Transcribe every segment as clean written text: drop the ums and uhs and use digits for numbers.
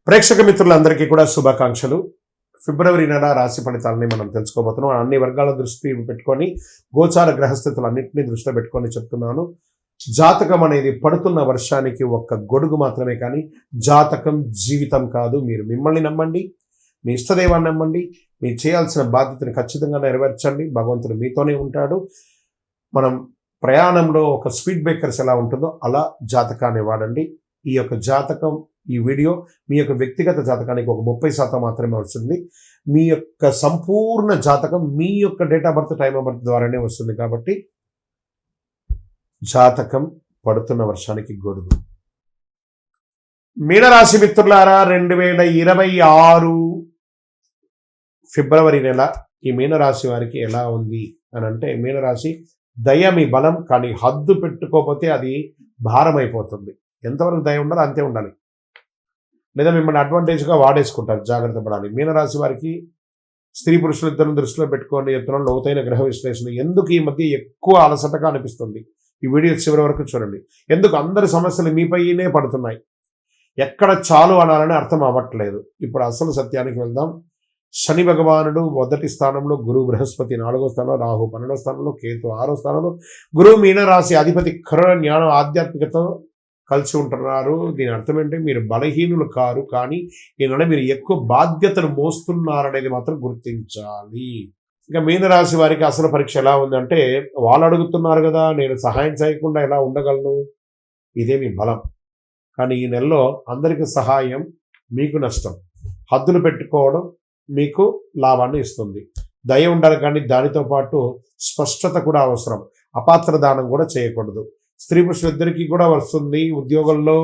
ప్రేక్షక మిత్రులందరికీ కూడా శుభాకాంక్షలు. ఫిబ్రవరి నెల రాశి ఫలితాలని మనం తెలుసుకోబోతున్నాం. అన్ని వర్గాల దృష్టి పెట్టుకొని గోచార గ్రహస్థితులన్నింటినీ దృష్టిలో పెట్టుకొని చెప్తున్నాను. జాతకం అనేది పడుతున్న వర్షానికి ఒక్క గొడుగు మాత్రమే, కానీ జాతకం జీవితం కాదు. మీరు మిమ్మల్ని నమ్మండి, మీ ఇష్టదైవాన్ని నమ్మండి, మీరు చేయాల్సిన బాధ్యతను ఖచ్చితంగా నెరవేర్చండి. భగవంతుడు మీతోనే ఉంటాడు. మనం ప్రయాణంలో ఒక స్పీడ్ బ్రేకర్స్ ఎలా ఉంటుందో అలా జాతకాన్ని వాడండి. ఈ యొక్క జాతకం, ఈ వీడియో మీ యొక్క వ్యక్తిగత జాతకానికి ఒక 30% మాత్రమే వస్తుంది. మీ యొక్క సంపూర్ణ జాతకం మీ యొక్క date of birth, time of birth ద్వారానే వస్తుంది. కాబట్టి జాతకం పడుతున్న వర్షానికి గొడుగు. మీనరాశి మిత్రులారా, 2026 ఫిబ్రవరి నెల ఈ మీనరాశి వారికి ఎలా ఉంది అని అంటే, మీనరాశి దయ మీ బలం, కానీ హద్దు పెట్టుకోకపోతే అది భారం అయిపోతుంది. ఎంతవరకు దయ ఉండాలో అంతే ఉండాలి, లేదా మిమ్మల్ని అడ్వాంటేజ్గా వాడేసుకుంటారు. జాగ్రత్త పడాలి. మీనరాశి వారికి స్త్రీ పురుషులు ఇద్దరు దృష్టిలో పెట్టుకోండి. చెప్తున్నాను లోతైన గ్రహ విశ్లేషణ. ఎందుకు ఈ మధ్య ఎక్కువ అలసటగా అనిపిస్తుంది? ఈ వీడియో చివరి వరకు చూడండి. ఎందుకు అందరి సమస్యలు మీపైనే పడుతున్నాయి? ఎక్కడ చాలు అనాలని అర్థం అవ్వట్లేదు. ఇప్పుడు అసలు సత్యానికి వెళ్దాం. శని భగవానుడు మొదటి స్థానంలో, గురువు బృహస్పతి 4వ స్థానంలో, రాహు 12వ స్థానంలో, కేతు 6వ స్థానంలో, గురువు మీనరాశి అధిపతి కరుణ, జ్ఞానం, ఆధ్యాత్మికతో కలిసి ఉంటున్నారు. దీని అర్థం ఏంటంటే మీరు బలహీనులు కారు, కానీ ఈ నెల మీరు ఎక్కువ బాధ్యతను మోస్తున్నారనేది మాత్రం గుర్తించాలి. ఇంకా మీనరాశి వారికి అసలు పరీక్ష ఎలా ఉందంటే, వాళ్ళు అడుగుతున్నారు కదా, నేను సహాయం చేయకుండా ఎలా ఉండగలను? ఇదే మీ బలం. కానీ ఈ నెలలో అందరికీ సహాయం మీకు నష్టం. హద్దులు పెట్టుకోవడం మీకు లాభాన్ని ఇస్తుంది. దయ ఉండాలి, కానీ దానితో పాటు స్పష్టత కూడా అవసరం. అపాత్ర దానం కూడా చేయకూడదు. స్త్రీ పురుషులిద్దరికీ కూడా వస్తుంది. ఉద్యోగంలో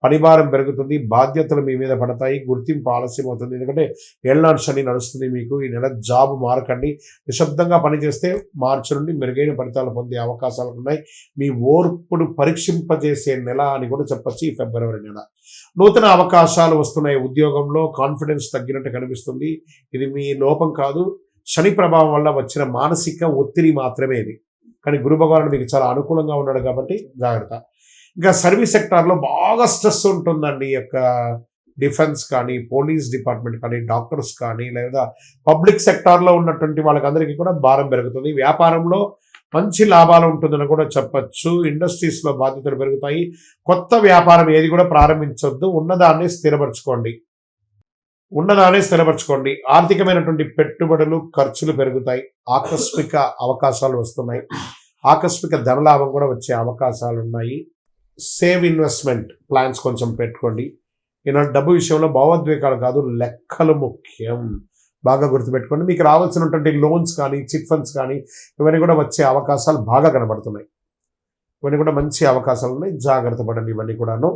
పనిభారం పెరుగుతుంది, బాధ్యతలు మీ మీద పడతాయి, గుర్తింపు ఆలస్యం అవుతుంది. ఎందుకంటే ఏళ్ళనాడు శని నడుస్తుంది మీకు. ఈ నెల జాబ్ మారకండి. నిశ్శబ్దంగా పనిచేస్తే మార్చి నుండి మెరుగైన ఫలితాలు పొందే అవకాశాలు ఉన్నాయి. మీ ఓర్పును పరీక్షింపజేసే నెల అని కూడా చెప్పచ్చు ఈ ఫిబ్రవరి నెల. నూతన అవకాశాలు వస్తున్నాయి. ఉద్యోగంలో కాన్ఫిడెన్స్ తగ్గినట్టు కనిపిస్తుంది. ఇది మీ లోపం కాదు, శని ప్రభావం వల్ల వచ్చిన మానసిక ఒత్తిడి మాత్రమే ఇది. కానీ గురు భగవానుడు మీకు చాలా అనుకూలంగా ఉన్నాడు కాబట్టి జాగ్రత్త. ఇంకా సర్వీస్ సెక్టార్లో బాగా స్ట్రెస్ ఉంటుందండి. ఈ యొక్క డిఫెన్స్ కానీ, పోలీస్ డిపార్ట్మెంట్ కానీ, డాక్టర్స్ కానీ, లేదా పబ్లిక్ సెక్టార్లో ఉన్నటువంటి వాళ్ళకందరికీ కూడా భారం పెరుగుతుంది. వ్యాపారంలో మంచి లాభాలు ఉంటుందని కూడా చెప్పచ్చు. ఇండస్ట్రీస్లో బాధ్యతలు పెరుగుతాయి. కొత్త వ్యాపారం ఏది కూడా ప్రారంభించొద్దు. ఉన్నదాన్ని స్థిరపరచుకోండి. ఆర్థికమైనటువంటి పెట్టుబడులు, ఖర్చులు పెరుగుతాయి. ఆకస్మిక అవకాశాలు వస్తున్నాయి. ఆకస్మిక ధనలాభం కూడా వచ్చే అవకాశాలు ఉన్నాయి. సేవ్ ఇన్వెస్ట్మెంట్ ప్లాన్స్ కొంచెం పెట్టుకోండి. ఈనాడు డబ్బు విషయంలో భావోద్వేగాలు కాదు, లెక్కలు ముఖ్యం. బాగా గుర్తుపెట్టుకోండి. మీకు రావాల్సినటువంటి లోన్స్ కానీ, చిట్ ఫండ్స్ కానీ, ఇవన్నీ కూడా వచ్చే అవకాశాలు బాగా కనబడుతున్నాయి. ఇవన్నీ కూడా మంచి అవకాశాలు ఉన్నాయి. జాగ్రత్త పడండి. ఇవన్నీ కూడాను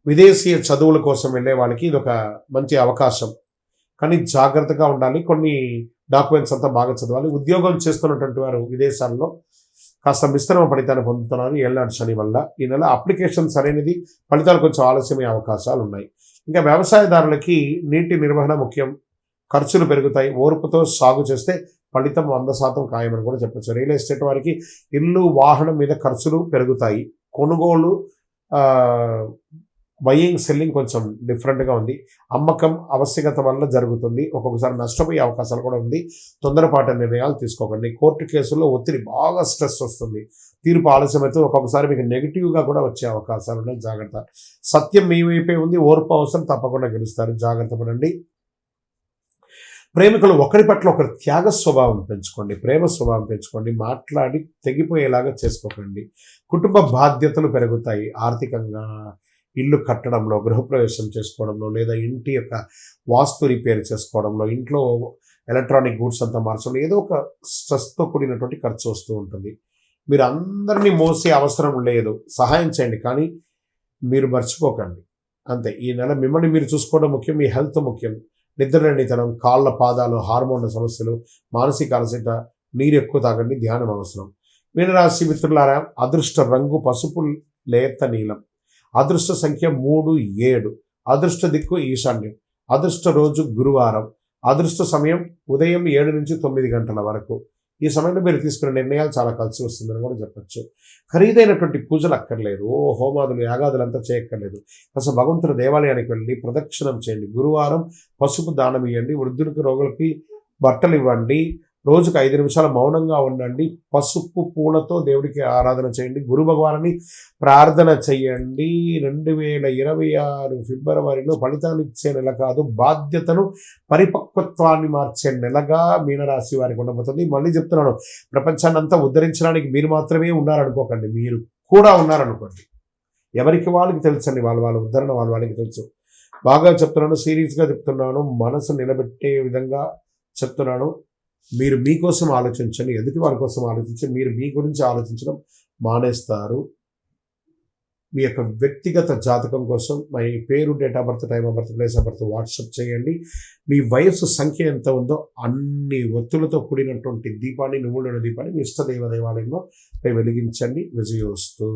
విదేశీయ చదువుల కోసం వెళ్ళే వాళ్ళకి ఇది ఒక మంచి అవకాశం, కానీ జాగ్రత్తగా ఉండాలి. కొన్ని డాక్యుమెంట్స్ అంతా బాగా చదవాలి. ఉద్యోగం చేస్తున్నటువంటి వారు విదేశాల్లో కాస్త మిశ్రమ ఫలితాన్ని పొందుతున్నారు ఏళ్ళనాడు శని వల్ల. ఈ నెల అప్లికేషన్ సరైనది, ఫలితాలు కొంచెం ఆలస్యమయ్యే అవకాశాలు ఉన్నాయి. ఇంకా వ్యవసాయదారులకి నీటి నిర్వహణ ముఖ్యం. ఖర్చులు పెరుగుతాయి. ఓర్పుతో సాగు చేస్తే ఫలితం 100% ఖాయమని కూడా చెప్పచ్చు. రియల్ ఎస్టేట్ వారికి ఇల్లు, వాహనం మీద ఖర్చులు పెరుగుతాయి. కొనుగోలు, బయింగ్, సెల్లింగ్ కొంచెం డిఫరెంట్గా ఉంది. అమ్మకం ఆవశ్యకత వల్ల జరుగుతుంది. ఒక్కొక్కసారి నష్టపోయే అవకాశాలు కూడా ఉంది. తొందరపాటు నిర్ణయాలు తీసుకోకండి. కోర్టు కేసుల్లో ఒత్తిడి, బాగా స్ట్రెస్ వస్తుంది. తీర్పు ఆలస్యమైతే ఒక్కొక్కసారి మీకు నెగిటివ్గా కూడా వచ్చే అవకాశాలు ఉన్నాయి. జాగ్రత్త. సత్యం మీ వైపే ఉంది. ఓర్పు అవసరం, తప్పకుండా గెలుస్తారు. జాగ్రత్త పడండి. ప్రేమికులు ఒకరి పట్ల ఒకరు త్యాగ స్వభావం పెంచుకోండి. ప్రేమ స్వభావం పెంచుకోండి. మాట్లాడి తెగిపోయేలాగా చేసుకోకండి. కుటుంబ బాధ్యతలు పెరుగుతాయి. ఆర్థికంగా ఇల్లు కట్టడంలో, గృహప్రవేశం చేసుకోవడంలో, లేదా ఇంటి యొక్క వాస్తు రిపేర్ చేసుకోవడంలో, ఇంట్లో ఎలక్ట్రానిక్ గూడ్స్ అంతా మార్చడంలో ఏదో ఒక స్ట్రెస్తో కూడినటువంటి ఖర్చు వస్తూ ఉంటుంది. మీరు అందరినీ మోసే అవసరం లేదు. సహాయం చేయండి, కానీ మీరు మర్చిపోకండి. అంతే. ఈ నెల మిమ్మల్ని మీరు చూసుకోవడం ముఖ్యం. మీ హెల్త్ ముఖ్యం. నిద్రలేనితనం, కాళ్ళ పాదాలు, హార్మోన్ల సమస్యలు, మానసిక అలసట, నీరు ఎక్కువ తాగండి. ధ్యానం అవసరం. మీనరాశి మిత్రులారా, అదృష్ట రంగు పసుపు లేత నీలం. అదృష్ట సంఖ్య 3, 7. అదృష్ట దిక్కు ఈశాన్యం. అదృష్ట రోజు గురువారం. అదృష్ట సమయం ఉదయం 7 నుంచి 9 గంటల వరకు. ఈ సమయంలో మీరు తీసుకునే నిర్ణయాలు చాలా కలిసి వస్తుందని కూడా చెప్పచ్చు. ఖరీదైనటువంటి పూజలు అక్కర్లేదు, హోమాదులు యాగాదులు అంతా చేయక్కర్లేదు. అసలు భగవంతుడి దేవాలయానికి వెళ్ళి ప్రదక్షిణం చేయండి. గురువారం పసుపు దానం ఇవ్వండి. వృద్ధులకి రోగులకి బట్టలు ఇవ్వండి. రోజుకు 5 నిమిషాలు మౌనంగా ఉండండి. పసుపు పూలతో దేవుడికి ఆరాధన చేయండి. గురు భగవాన్ని ప్రార్థన చేయండి. 2026 ఫిబ్రవరిలో ఫలితాన్ని ఇచ్చే నెల కాదు, బాధ్యతను పరిపక్వత్వాన్ని మార్చే నెలగా మీనరాశి వారికి ఉండబోతుంది. మళ్ళీ చెప్తున్నాను, ప్రపంచాన్ని అంతా ఉద్ధరించడానికి మీరు మాత్రమే ఉన్నారనుకోకండి, మీరు కూడా ఉన్నారనుకోండి. ఎవరికి వాళ్ళకి తెలుసండి, వాళ్ళ ఉద్ధరణ వాళ్ళకి తెలుసు. బాగా చెప్తున్నాను, సీరియస్గా చెప్తున్నాను, మనసు నిలబెట్టే విధంగా చెప్తున్నాను. మీరు మీకోసం ఆలోచించండి, ఎదుటి వారి కోసం ఆలోచించండి. మీరు మీ గురించి ఆలోచించడం మానేస్తారు. మీ యొక్క వ్యక్తిగత జాతకం కోసం మీ పేరు, date of birth, time of birth, place of birth WhatsApp చేయండి. మీ వయస్సు సంఖ్య ఎంత ఉందో అన్ని ఒత్తులతో కూడినటువంటి దీపాన్ని, నువ్వుల దీపాన్ని మీ ఇష్టదైవ దేవాలయంలో వెలిగించండి. విజయోస్తు.